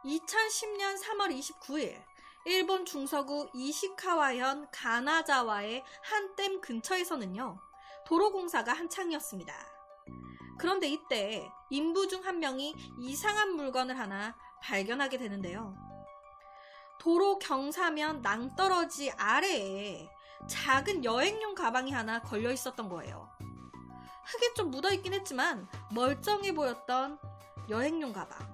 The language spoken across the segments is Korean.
2010년 3월 29일 일본 중서구 이시카와현 가나자와의 한 댐 근처에서는요, 도로공사가 한창이었습니다. 그런데 이때 인부 중 한 명이 이상한 물건을 하나 발견하게 되는데요. 도로 경사면 낭떠러지 아래에 작은 여행용 가방이 하나 걸려 있었던 거예요. 흙에 좀 묻어있긴 했지만 멀쩡해 보였던 여행용 가방.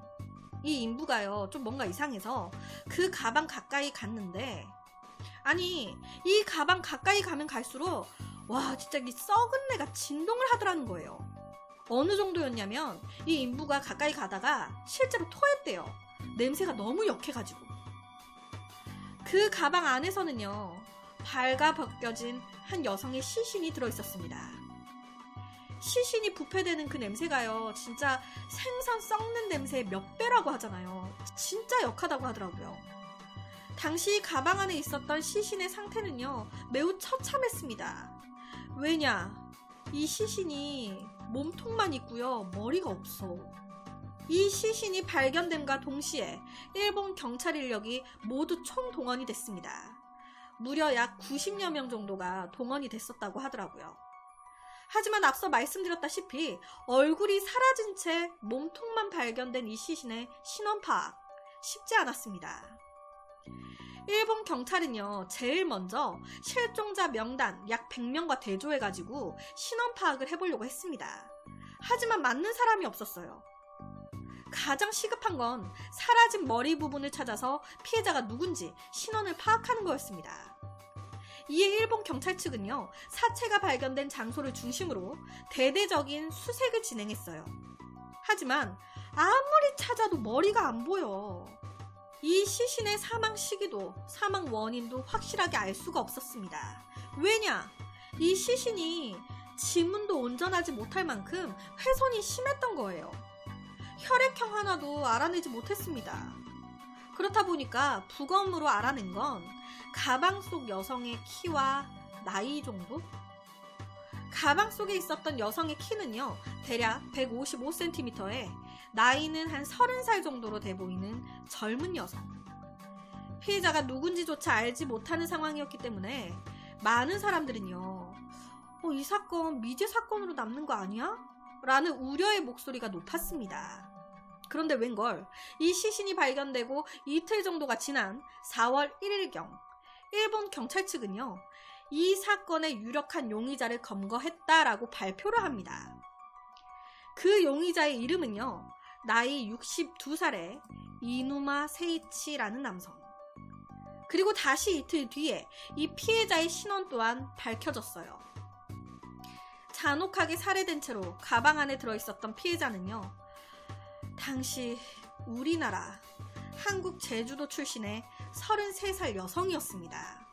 이 인부가요, 좀 뭔가 이상해서 그 가방 가까이 갔는데, 아니, 이 가방 가까이 가면 갈수록 와, 진짜 이 썩은 내가 진동을 하더라는 거예요. 어느 정도였냐면 이 인부가 가까이 가다가 실제로 토했대요. 냄새가 너무 역해가지고. 그 가방 안에서는요, 발가 벗겨진 한 여성의 시신이 들어있었습니다. 시신이 부패되는 그 냄새가요, 진짜 생선 썩는 냄새의 몇 배라고 하잖아요. 진짜 역하다고 하더라고요. 당시 가방 안에 있었던 시신의 상태는요, 매우 처참했습니다. 왜냐? 이 시신이 몸통만 있고요, 머리가 없어. 이 시신이 발견됨과 동시에 일본 경찰 인력이 모두 총동원이 됐습니다. 무려 약 90여 명 정도가 동원이 됐었다고 하더라고요. 하지만 앞서 말씀드렸다시피 얼굴이 사라진 채 몸통만 발견된 이 시신의 신원 파악 쉽지 않았습니다. 일본 경찰은요, 제일 먼저 실종자 명단 약 100명과 대조해가지고 신원 파악을 해보려고 했습니다. 하지만 맞는 사람이 없었어요. 가장 시급한 건 사라진 머리 부분을 찾아서 피해자가 누군지 신원을 파악하는 거였습니다. 이에 일본 경찰 측은요, 사체가 발견된 장소를 중심으로 대대적인 수색을 진행했어요. 하지만 아무리 찾아도 머리가 안 보여. 이 시신의 사망 시기도 사망 원인도 확실하게 알 수가 없었습니다. 왜냐? 이 시신이 지문도 온전하지 못할 만큼 훼손이 심했던 거예요. 혈액형 하나도 알아내지 못했습니다. 그렇다 보니까 부검으로 알아낸 건 가방 속 여성의 키와 나이 정도? 가방 속에 있었던 여성의 키는요, 대략 155cm에 나이는 한 30살 정도로 돼 보이는 젊은 여성. 피해자가 누군지조차 알지 못하는 상황이었기 때문에 많은 사람들은요, 이 사건 미제 사건으로 남는 거 아니야? 라는 우려의 목소리가 높았습니다. 그런데 웬걸, 이 시신이 발견되고 이틀 정도가 지난 4월 1일경 일본 경찰 측은요, 이 사건의 유력한 용의자를 검거했다라고 발표를 합니다. 그 용의자의 이름은요, 나이 62살의 이누마 세이치라는 남성. 그리고 다시 이틀 뒤에 이 피해자의 신원 또한 밝혀졌어요. 잔혹하게 살해된 채로 가방 안에 들어있었던 피해자는요, 당시 우리나라 한국 제주도 출신의 33살 여성이었습니다.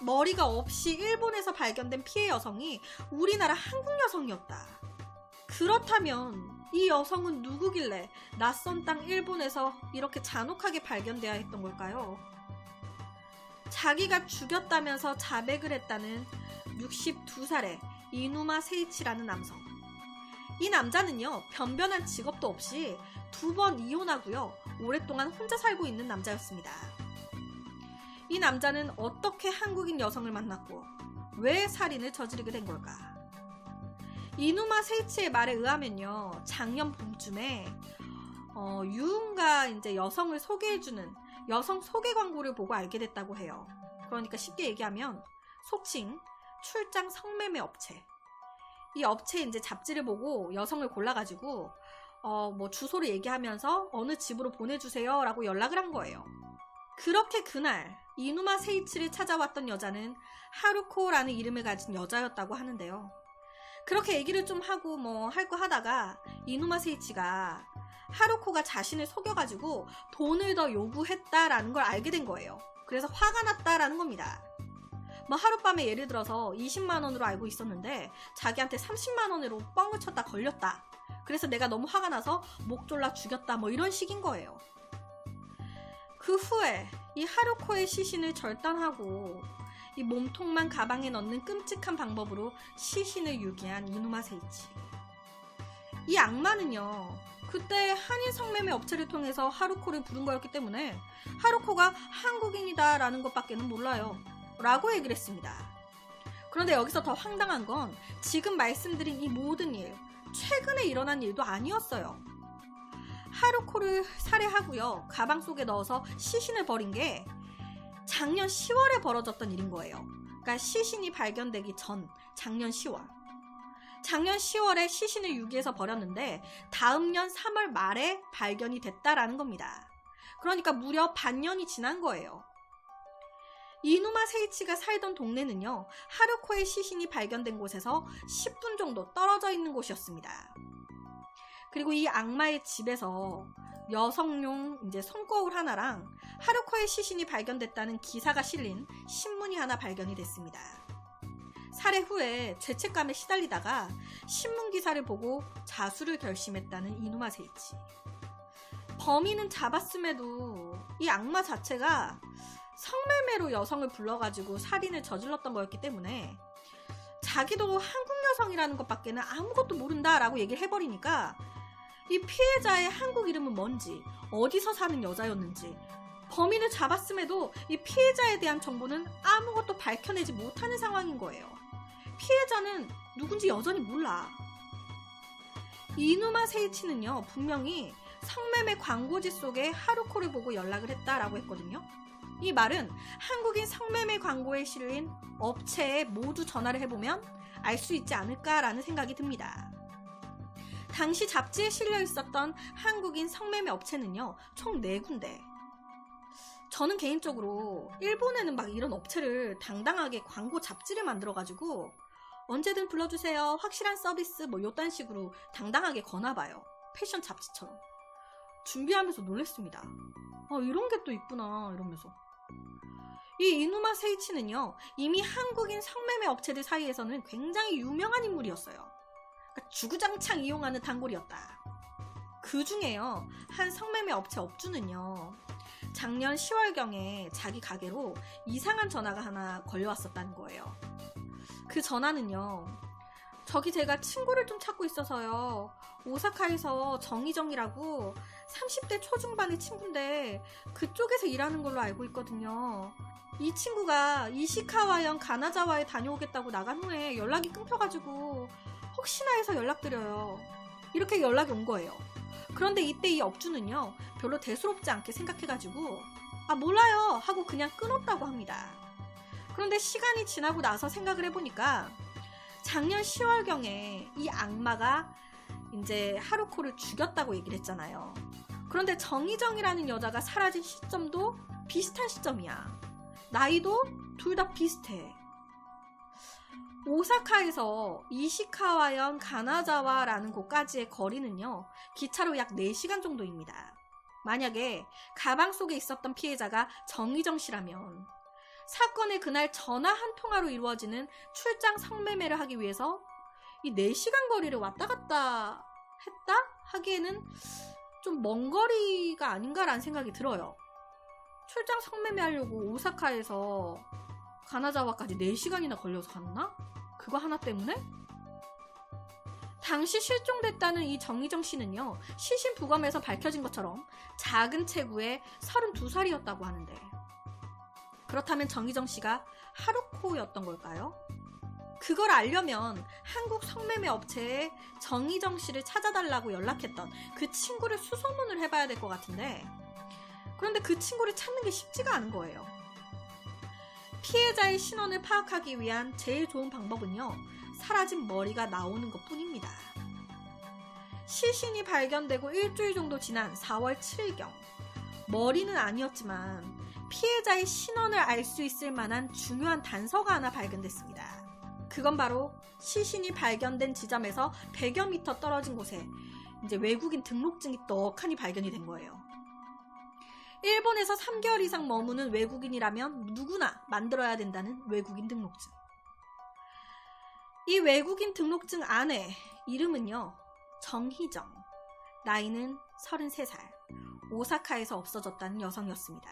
머리가 없이 일본에서 발견된 피해 여성이 우리나라 한국 여성이었다. 그렇다면 이 여성은 누구길래 낯선 땅 일본에서 이렇게 잔혹하게 발견되어야 했던 걸까요? 자기가 죽였다면서 자백을 했다는 62살의 이누마 세이치라는 남성. 이 남자는요, 변변한 직업도 없이 2번 이혼하고요, 오랫동안 혼자 살고 있는 남자였습니다. 이 남자는 어떻게 한국인 여성을 만났고 왜 살인을 저지르게 된 걸까? 이누마 세이치의 말에 의하면요, 작년 봄쯤에 유흥가 이제 여성을 소개해주는 여성 소개 광고를 보고 알게 됐다고 해요. 그러니까 쉽게 얘기하면 속칭 출장 성매매 업체. 이 업체 이제 잡지를 보고 여성을 골라가지고 뭐 주소를 얘기하면서 어느 집으로 보내주세요 라고 연락을 한 거예요. 그렇게 그날 이누마 세이치를 찾아왔던 여자는 하루코라는 이름을 가진 여자였다고 하는데요. 그렇게 얘기를 좀 하고 뭐 할 거 하다가 이누마 세이치가 하루코가 자신을 속여가지고 돈을 더 요구했다라는 걸 알게 된 거예요. 그래서 화가 났다라는 겁니다. 뭐 하룻밤에 예를 들어서 20만원으로 알고 있었는데 자기한테 30만원으로 뻥을 쳤다 걸렸다. 그래서 내가 너무 화가 나서 목 졸라 죽였다, 뭐 이런 식인 거예요. 그 후에 이 하루코의 시신을 절단하고 이 몸통만 가방에 넣는 끔찍한 방법으로 시신을 유기한 이누마 세이치. 이 악마는요, 그때 한인 성매매 업체를 통해서 하루코를 부른 거였기 때문에 하루코가 한국인이다 라는 것밖에는 몰라요 라고 얘기를 했습니다. 그런데 여기서 더 황당한 건 지금 말씀드린 이 모든 일, 최근에 일어난 일도 아니었어요. 하루코를 살해하고요, 가방 속에 넣어서 시신을 버린 게 작년 10월에 벌어졌던 일인 거예요. 그러니까 시신이 발견되기 전 작년 10월. 작년 10월에 시신을 유기해서 버렸는데 다음 년 3월 말에 발견이 됐다라는 겁니다. 그러니까 무려 반년이 지난 거예요. 이누마 세이치가 살던 동네는요, 하루코의 시신이 발견된 곳에서 10분 정도 떨어져 있는 곳이었습니다. 그리고 이 악마의 집에서 여성용 손거울 하나랑 하루코의 시신이 발견됐다는 기사가 실린 신문이 하나 발견이 됐습니다. 살해 후에 죄책감에 시달리다가 신문 기사를 보고 자수를 결심했다는 이누마 세이치. 범인은 잡았음에도 이 악마 자체가 성매매로 여성을 불러가지고 살인을 저질렀던 거였기 때문에 자기도 한국 여성이라는 것밖에는 아무것도 모른다라고 얘기를 해버리니까 이 피해자의 한국 이름은 뭔지, 어디서 사는 여자였는지, 범인을 잡았음에도 이 피해자에 대한 정보는 아무것도 밝혀내지 못하는 상황인 거예요. 피해자는 누군지 여전히 몰라. 이누마 세이치는요, 분명히 성매매 광고지 속에 하루코를 보고 연락을 했다라고 했거든요. 이 말은 한국인 성매매 광고에 실린 업체에 모두 전화를 해보면 알 수 있지 않을까라는 생각이 듭니다. 당시 잡지에 실려 있었던 한국인 성매매 업체는요, 총 4군데. 저는 개인적으로 일본에는 막 이런 업체를 당당하게 광고 잡지를 만들어가지고 언제든 불러주세요, 확실한 서비스 뭐 요딴 식으로 당당하게 거나봐요. 패션 잡지처럼. 준비하면서 놀랬습니다. 이런 게 또 있구나 이러면서. 이 이누마 세이치는요, 이미 한국인 성매매 업체들 사이에서는 굉장히 유명한 인물이었어요. 그러니까 주구장창 이용하는 단골이었다. 그 중에요, 한 성매매 업체 업주는요, 작년 10월경에 자기 가게로 이상한 전화가 하나 걸려왔었다는 거예요. 그 전화는요, 저기 제가 친구를 좀 찾고 있어서요, 오사카에서 정희정이라고 30대 초중반의 친구인데 그쪽에서 일하는 걸로 알고 있거든요. 이 친구가 이시카와현 가나자와에 다녀오겠다고 나간 후에 연락이 끊겨가지고 혹시나 해서 연락드려요. 이렇게 연락이 온 거예요. 그런데 이때 이 업주는요, 별로 대수롭지 않게 생각해가지고 몰라요 하고 그냥 끊었다고 합니다. 그런데 시간이 지나고 나서 생각을 해보니까 작년 10월경에 이 악마가 이제 하루코를 죽였다고 얘기를 했잖아요. 그런데 정희정이라는 여자가 사라진 시점도 비슷한 시점이야. 나이도 둘 다 비슷해. 오사카에서 이시카와현 가나자와라는 곳까지의 거리는요, 기차로 약 4시간 정도입니다. 만약에 가방 속에 있었던 피해자가 정희정 씨라면 사건의 그날 전화 한 통화로 이루어지는 출장 성매매를 하기 위해서 이 4시간 거리를 왔다 갔다 했다 하기에는 좀 먼 거리가 아닌가라는 생각이 들어요. 출장 성매매 하려고 오사카에서 가나자와까지 4시간이나 걸려서 갔나? 그거 하나 때문에? 당시 실종됐다는 이 정희정 씨는요, 시신 부검에서 밝혀진 것처럼 작은 체구에 32살이었다고 하는데, 그렇다면 정희정 씨가 하루코였던 걸까요? 그걸 알려면 한국 성매매 업체에 정희정 씨를 찾아달라고 연락했던 그 친구를 수소문을 해봐야 될 것 같은데, 그런데 그 친구를 찾는 게 쉽지가 않은 거예요. 피해자의 신원을 파악하기 위한 제일 좋은 방법은요, 사라진 머리가 나오는 것 뿐입니다. 시신이 발견되고 일주일 정도 지난 4월 7일경, 머리는 아니었지만 피해자의 신원을 알 수 있을 만한 중요한 단서가 하나 발견됐습니다. 그건 바로 시신이 발견된 지점에서 100여 미터 떨어진 곳에 이제 외국인 등록증이 떡하니 발견이 된 거예요. 일본에서 3개월 이상 머무는 외국인이라면 누구나 만들어야 된다는 외국인 등록증. 이 외국인 등록증 안에 이름은요, 정희정, 나이는 33살, 오사카에서 없어졌다는 여성이었습니다.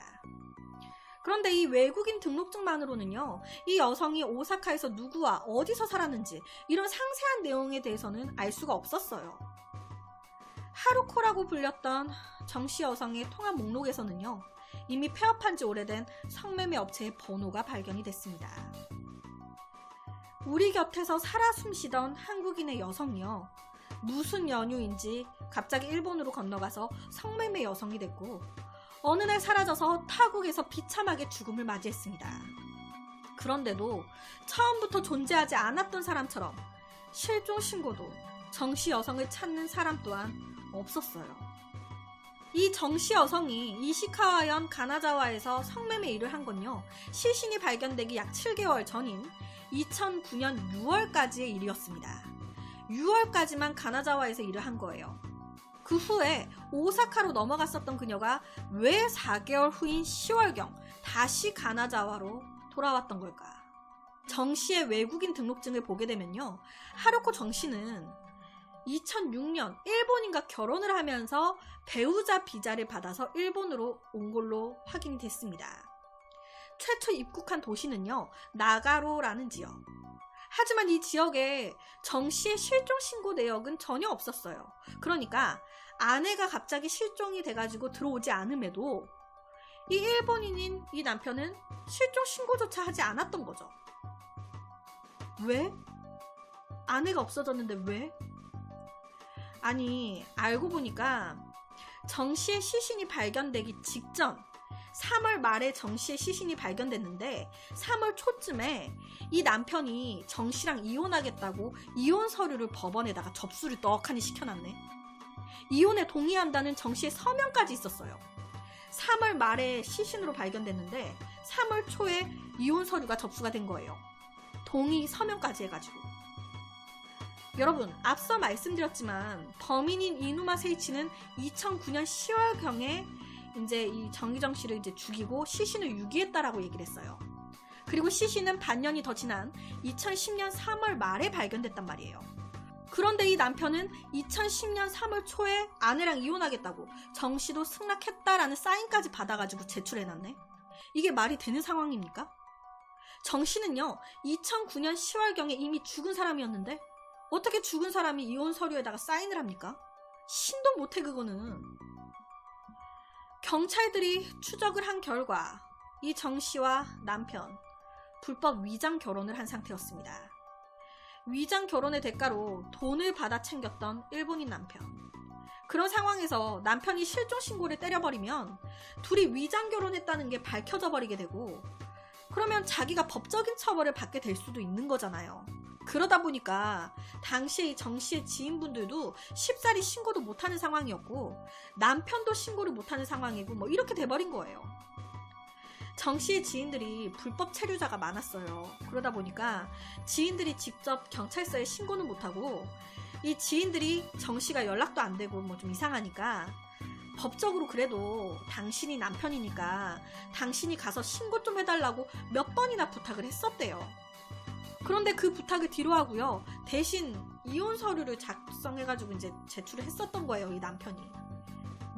그런데 이 외국인 등록증만으로는요, 이 여성이 오사카에서 누구와 어디서 살았는지 이런 상세한 내용에 대해서는 알 수가 없었어요. 하루코라고 불렸던 정씨 여성의 통화 목록에서는요, 이미 폐업한 지 오래된 성매매 업체의 번호가 발견이 됐습니다. 우리 곁에서 살아 숨쉬던 한국인의 여성이요, 무슨 연유인지 갑자기 일본으로 건너가서 성매매 여성이 됐고, 어느 날 사라져서 타국에서 비참하게 죽음을 맞이했습니다. 그런데도 처음부터 존재하지 않았던 사람처럼 실종 신고도 정씨 여성을 찾는 사람 또한 없었어요. 이 정씨 여성이 이시카와현 가나자와에서 성매매 일을 한 건요, 시신이 발견되기 약 7개월 전인 2009년 6월까지의 일이었습니다. 6월까지만 가나자와에서 일을 한 거예요. 그 후에 오사카로 넘어갔었던 그녀가 왜 4개월 후인 10월경 다시 가나자와로 돌아왔던 걸까? 정 씨의 외국인 등록증을 보게 되면요, 하루코 정 씨는 2006년 일본인과 결혼을 하면서 배우자 비자를 받아서 일본으로 온 걸로 확인이 됐습니다. 최초 입국한 도시는요, 나가로라는 지역. 하지만 이 지역에 정 씨의 실종 신고 내역은 전혀 없었어요. 그러니까 아내가 갑자기 실종이 돼가지고 들어오지 않음에도 이 일본인인 이 남편은 실종 신고조차 하지 않았던 거죠. 왜? 아내가 없어졌는데 왜? 아니, 알고 보니까 정 씨의 시신이 발견되기 직전 3월 말에 정 씨의 시신이 발견됐는데 3월 초쯤에 이 남편이 정 씨랑 이혼하겠다고 이혼 서류를 법원에다가 접수를 떡하니 시켜놨네. 이혼에 동의한다는 정 씨의 서명까지 있었어요. 3월 말에 시신으로 발견됐는데 3월 초에 이혼 서류가 접수가 된 거예요. 동의 서명까지 해가지고. 여러분, 앞서 말씀드렸지만 범인인 이누마 세이치는 2009년 10월경에 이제 이 정유정 씨를 이제 죽이고 시신을 유기했다라고 얘기를 했어요. 그리고 시신은 반년이 더 지난 2010년 3월 말에 발견됐단 말이에요. 그런데 이 남편은 2010년 3월 초에 아내랑 이혼하겠다고 정 씨도 승낙했다라는 사인까지 받아가지고 제출해놨네. 이게 말이 되는 상황입니까? 정 씨는요, 2009년 10월경에 이미 죽은 사람이었는데 어떻게 죽은 사람이 이혼 서류에다가 사인을 합니까? 신도 못해 그거는. 경찰들이 추적을 한 결과 이 정 씨와 남편 불법 위장 결혼을 한 상태였습니다. 위장 결혼의 대가로 돈을 받아 챙겼던 일본인 남편. 그런 상황에서 남편이 실종 신고를 때려버리면 둘이 위장 결혼했다는 게 밝혀져 버리게 되고, 그러면 자기가 법적인 처벌을 받게 될 수도 있는 거잖아요. 그러다 보니까 당시에 정 씨의 지인분들도 쉽사리 신고도 못하는 상황이었고, 남편도 신고를 못하는 상황이고, 뭐 이렇게 돼버린 거예요. 정 씨의 지인들이 불법 체류자가 많았어요. 그러다 보니까 지인들이 직접 경찰서에 신고는 못하고, 이 지인들이 정 씨가 연락도 안 되고 뭐 좀 이상하니까 법적으로 그래도 당신이 남편이니까 당신이 가서 신고 좀 해달라고 몇 번이나 부탁을 했었대요. 그런데 그 부탁을 뒤로하고요, 대신 이혼 서류를 작성해가지고 이제 제출을 했었던 거예요, 이 남편이.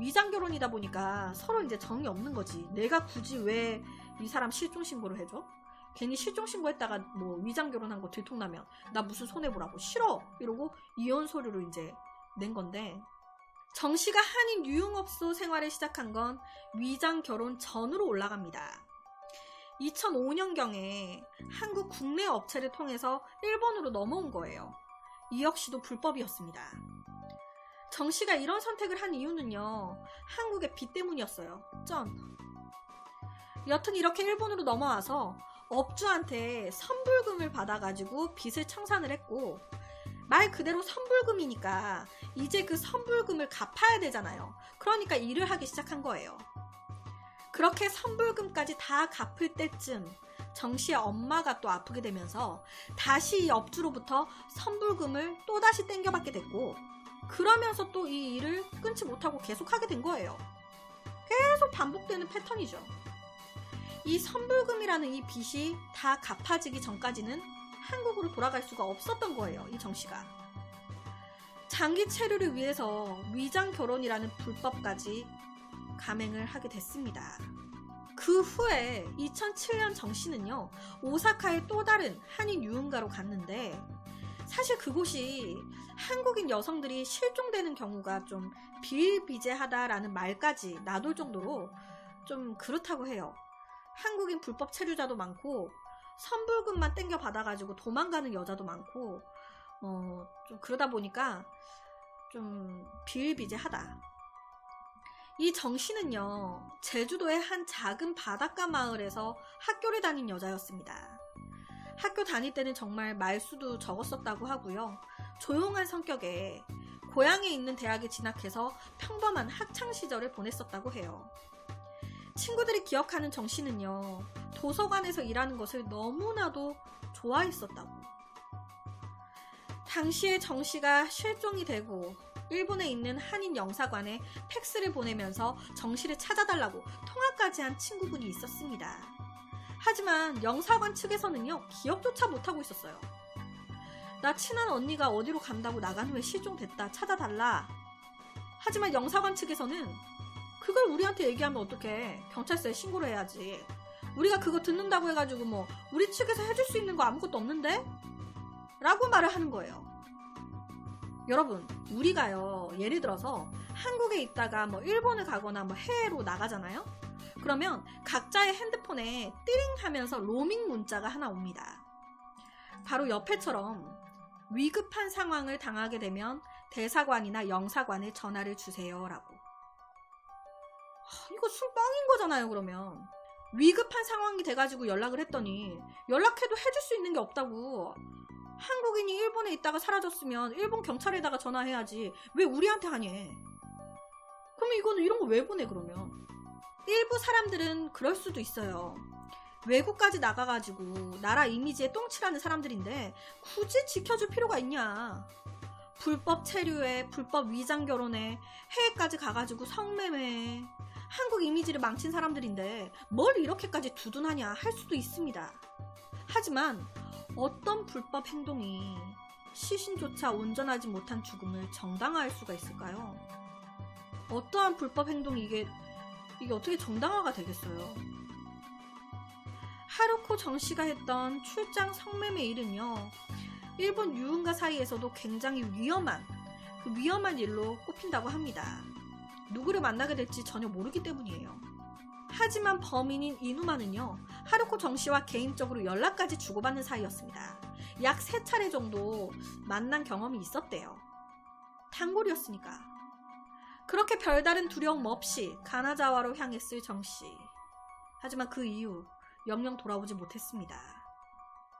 위장 결혼이다 보니까 서로 이제 정이 없는 거지. 내가 굳이 왜 이 사람 실종 신고를 해줘? 괜히 실종 신고했다가 뭐 위장 결혼한 거 들통나면 나 무슨 손해보라고, 싫어 이러고 이혼 서류를 이제 낸 건데, 정 씨가 한인 유흥업소 생활을 시작한 건 위장 결혼 전으로 올라갑니다. 2005년경에 한국 국내 업체를 통해서 일본으로 넘어온 거예요. 이 역시도 불법이었습니다. 정 씨가 이런 선택을 한 이유는요, 한국의 빚 때문이었어요. 여튼 이렇게 일본으로 넘어와서 업주한테 선불금을 받아가지고 빚을 청산을 했고, 말 그대로 선불금이니까 이제 그 선불금을 갚아야 되잖아요. 그러니까 일을 하기 시작한 거예요. 그렇게 선불금까지 다 갚을 때쯤 정 씨의 엄마가 또 아프게 되면서 다시 이 업주로부터 선불금을 또다시 땡겨받게 됐고, 그러면서 또 이 일을 끊지 못하고 계속하게 된 거예요. 계속 반복되는 패턴이죠. 이 선불금이라는 이 빚이 다 갚아지기 전까지는 한국으로 돌아갈 수가 없었던 거예요, 이 정 씨가. 장기 체류를 위해서 위장 결혼이라는 불법까지 감행을 하게 됐습니다. 그 후에 2007년 정 씨는요, 오사카의 또 다른 한인 유흥가로 갔는데, 사실 그곳이 한국인 여성들이 실종되는 경우가 좀 비일비재하다라는 말까지 나돌 정도로 좀 그렇다고 해요. 한국인 불법 체류자도 많고 선불금만 땡겨 받아가지고 도망가는 여자도 많고 좀 그러다 보니까 좀 비일비재하다. 이 정 씨는요, 제주도의 한 작은 바닷가 마을에서 학교를 다닌 여자였습니다. 학교 다닐 때는 정말 말수도 적었었다고 하고요. 조용한 성격에 고향에 있는 대학에 진학해서 평범한 학창시절을 보냈었다고 해요. 친구들이 기억하는 정 씨는요, 도서관에서 일하는 것을 너무나도 좋아했었다고. 당시에 정 씨가 실종이 되고 일본에 있는 한인 영사관에 팩스를 보내면서 정 씨를 찾아달라고 통화까지 한 친구분이 있었습니다. 하지만 영사관 측에서는요, 기억조차 못하고 있었어요. 나 친한 언니가 어디로 간다고 나간 후에 실종됐다, 찾아달라. 하지만 영사관 측에서는 그걸 우리한테 얘기하면 어떡해, 경찰서에 신고를 해야지. 우리가 그거 듣는다고 해가지고 뭐 우리 측에서 해줄 수 있는 거 아무것도 없는데? 라고 말을 하는 거예요. 여러분, 우리가요, 예를 들어서 한국에 있다가 뭐 일본을 가거나 뭐 해외로 나가잖아요? 그러면 각자의 핸드폰에 띠링 하면서 로밍 문자가 하나 옵니다. 바로 옆에처럼 위급한 상황을 당하게 되면 대사관이나 영사관에 전화를 주세요 라고. 이거 술뻥인 거잖아요. 그러면 위급한 상황이 돼가지고 연락을 했더니 연락해도 해줄 수 있는 게 없다고. 한국인이 일본에 있다가 사라졌으면 일본 경찰에다가 전화해야지 왜 우리한테 하니? 그럼 이거는 이런 거 왜 보내 그러면? 일부 사람들은 그럴 수도 있어요. 외국까지 나가가지고 나라 이미지에 똥칠하는 사람들인데 굳이 지켜줄 필요가 있냐? 불법 체류에 불법 위장 결혼에 해외까지 가가지고 성매매, 한국 이미지를 망친 사람들인데 뭘 이렇게까지 두둔하냐 할 수도 있습니다. 하지만 어떤 불법 행동이 시신조차 온전하지 못한 죽음을 정당화할 수가 있을까요? 어떠한 불법 행동이 이게 어떻게 정당화가 되겠어요? 하루코 정 씨가 했던 출장 성매매 일은요, 일본 유흥가 사이에서도 굉장히 위험한 일로 꼽힌다고 합니다. 누구를 만나게 될지 전혀 모르기 때문이에요. 하지만 범인인 이누마는요, 하루코 정 씨와 개인적으로 연락까지 주고받는 사이였습니다. 약 3차례 정도 만난 경험이 있었대요. 단골이었으니까. 그렇게 별다른 두려움 없이 가나자와로 향했을 정 씨. 하지만 그 이후 영영 돌아오지 못했습니다.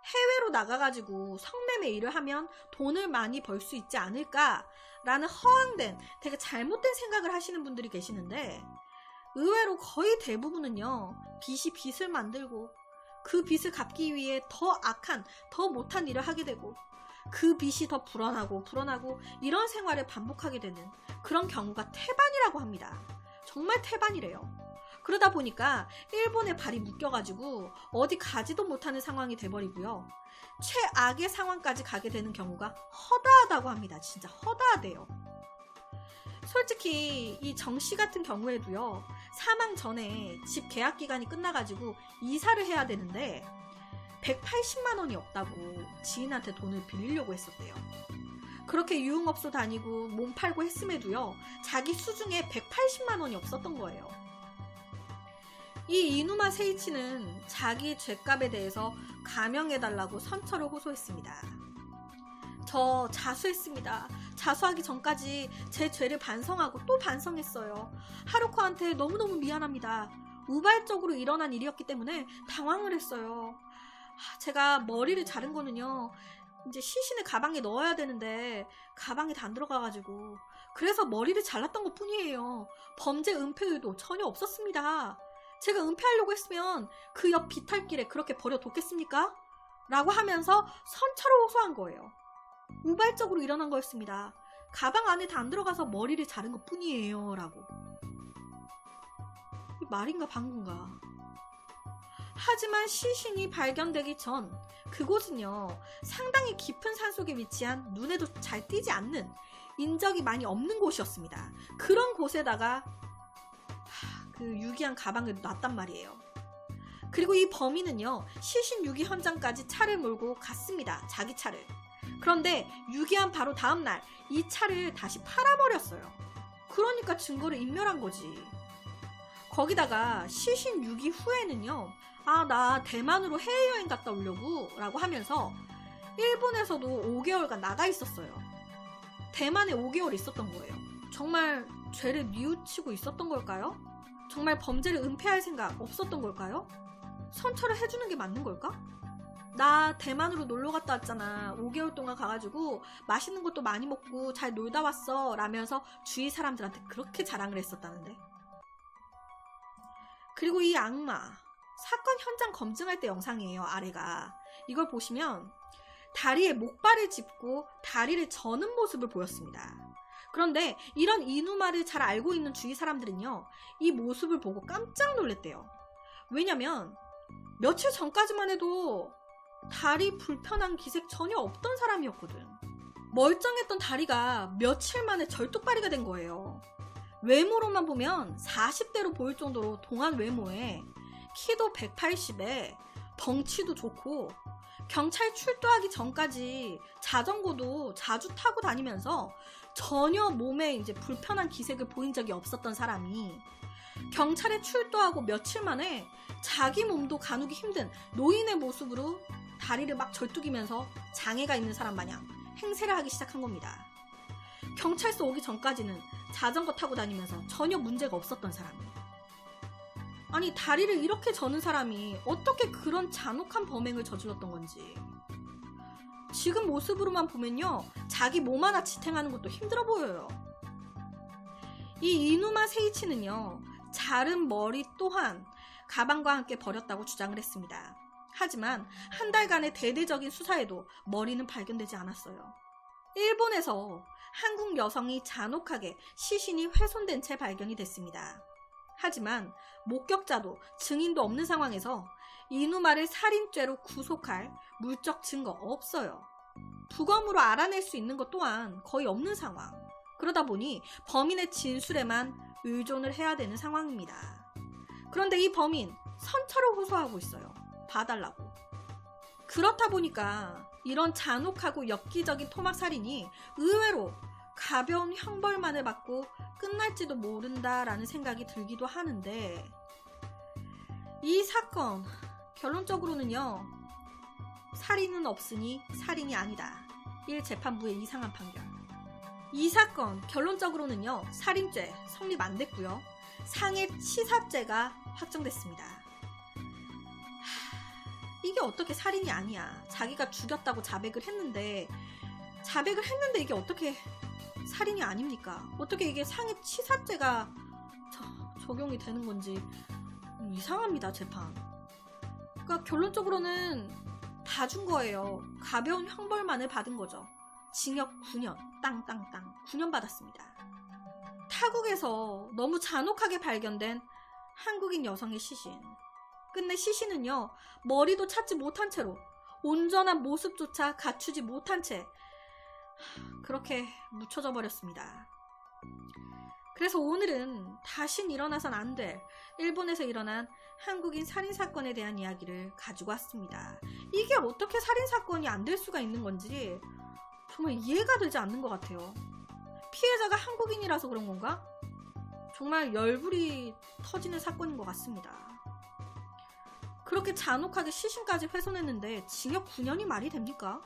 해외로 나가가지고 성매매 일을 하면 돈을 많이 벌 수 있지 않을까라는 허황된, 되게 잘못된 생각을 하시는 분들이 계시는데, 의외로 거의 대부분은요, 빚이 빚을 만들고 그 빚을 갚기 위해 더 악한, 더 못한 일을 하게 되고 그 빚이 더 불어나고 이런 생활을 반복하게 되는 그런 경우가 태반이라고 합니다. 정말 태반이래요. 그러다 보니까 일본에 발이 묶여가지고 어디 가지도 못하는 상황이 돼버리고요. 최악의 상황까지 가게 되는 경우가 허다하다고 합니다. 진짜 허다하대요. 솔직히 이 정 씨 같은 경우에도요, 사망 전에 집 계약 기간이 끝나가지고 이사를 해야 되는데 180만 원이 없다고 지인한테 돈을 빌리려고 했었대요. 그렇게 유흥업소 다니고 몸 팔고 했음에도요, 자기 수중에 180만 원이 없었던 거예요. 이 이누마 세이치는 자기 죄값에 대해서 감형해달라고 선처를 호소했습니다. 저 자수했습니다. 자수하기 전까지 제 죄를 반성하고 또 반성했어요. 하루코한테 너무너무 미안합니다. 우발적으로 일어난 일이었기 때문에 당황을 했어요. 제가 머리를 자른 거는요, 이제 시신을 가방에 넣어야 되는데 가방에 다 안 들어가가지고 그래서 머리를 잘랐던 것 뿐이에요. 범죄 은폐 의도 전혀 없었습니다. 제가 은폐하려고 했으면 그 옆 비탈길에 그렇게 버려뒀겠습니까? 라고 하면서 선처를 호소한 거예요. 우발적으로 일어난 거였습니다. 가방 안에 다 안 들어가서 머리를 자른 것 뿐이에요. 라고. 이 말인가 방구인가. 하지만 시신이 발견되기 전 그곳은요, 상당히 깊은 산속에 위치한 눈에도 잘 띄지 않는, 인적이 많이 없는 곳이었습니다. 그런 곳에다가 그 유기한 가방을 놨단 말이에요. 그리고 이 범인은요, 시신 유기 현장까지 차를 몰고 갔습니다. 자기 차를. 그런데 유기한 바로 다음날 이 차를 다시 팔아버렸어요. 그러니까 증거를 인멸한 거지. 거기다가 시신 6일 후에는요, 나 대만으로 해외여행 갔다 오려고 라고 하면서 일본에서도 5개월간 나가 있었어요. 대만에 5개월 있었던 거예요. 정말 죄를 뉘우치고 있었던 걸까요? 정말 범죄를 은폐할 생각 없었던 걸까요? 선처를 해주는 게 맞는 걸까? 나 대만으로 놀러 갔다 왔잖아. 5개월 동안 가가지고 맛있는 것도 많이 먹고 잘 놀다 왔어 라면서 주위 사람들한테 그렇게 자랑을 했었다는데. 그리고 이 악마, 사건 현장 검증할 때 영상이에요. 아래가. 이걸 보시면 다리에 목발을 짚고 다리를 저는 모습을 보였습니다. 그런데 이런 이누마를 잘 알고 있는 주위 사람들은요, 이 모습을 보고 깜짝 놀랐대요. 왜냐면 며칠 전까지만 해도 다리 불편한 기색 전혀 없던 사람이었거든. 멀쩡했던 다리가 며칠 만에 절뚝발이가 된 거예요. 외모로만 보면 40대로 보일 정도로 동안 외모에 키도 180에 덩치도 좋고 경찰 출두하기 전까지 자전거도 자주 타고 다니면서 전혀 몸에 이제 불편한 기색을 보인 적이 없었던 사람이 경찰에 출두하고 며칠 만에 자기 몸도 가누기 힘든 노인의 모습으로 다리를 막 절뚝이면서 장애가 있는 사람 마냥 행세를 하기 시작한 겁니다. 경찰서 오기 전까지는 자전거 타고 다니면서 전혀 문제가 없었던 사람이. 아니, 다리를 이렇게 저는 사람이 어떻게 그런 잔혹한 범행을 저질렀던 건지. 지금 모습으로만 보면요, 자기 몸 하나 지탱하는 것도 힘들어 보여요. 이 이누마 세이치는요, 자른 머리 또한 가방과 함께 버렸다고 주장을 했습니다. 하지만 한 달간의 대대적인 수사에도 머리는 발견되지 않았어요. 일본에서 한국 여성이 잔혹하게 시신이 훼손된 채 발견이 됐습니다. 하지만 목격자도 증인도 없는 상황에서 이누마를 살인죄로 구속할 물적 증거 없어요. 부검으로 알아낼 수 있는 것 또한 거의 없는 상황. 그러다 보니 범인의 진술에만 의존을 해야 되는 상황입니다. 그런데 이 범인 선처를 호소하고 있어요. 봐달라고. 그렇다 보니까 이런 잔혹하고 엽기적인 토막살인이 의외로 가벼운 형벌만을 받고 끝날지도 모른다라는 생각이 들기도 하는데, 이 사건 결론적으로는요, 살인은 없으니 살인이 아니다. 1재판부의 이상한 판결. 이 사건 결론적으로는요, 살인죄 성립 안 됐고요, 상해 치사죄가 확정됐습니다. 이게 어떻게 살인이 아니야. 자기가 죽였다고 자백을 했는데 이게 어떻게 살인이 아닙니까? 어떻게 이게 상해 치사죄가 적용이 되는 건지 이상합니다, 재판. 그러니까 결론적으로는 다 준 거예요. 가벼운 형벌만을 받은 거죠. 징역 9년, 땅땅땅 9년 받았습니다. 타국에서 너무 잔혹하게 발견된 한국인 여성의 시신. 끝내 시신은요, 머리도 찾지 못한 채로 온전한 모습조차 갖추지 못한 채 그렇게 묻혀져 버렸습니다. 그래서 오늘은 다신 일어나선 안 될 일본에서 일어난 한국인 살인사건에 대한 이야기를 가지고 왔습니다. 이게 어떻게 살인사건이 안 될 수가 있는 건지 정말 이해가 되지 않는 것 같아요. 피해자가 한국인이라서 그런 건가? 정말 열불이 터지는 사건인 것 같습니다. 그렇게 잔혹하게 시신까지 훼손했는데 징역 9년이 말이 됩니까?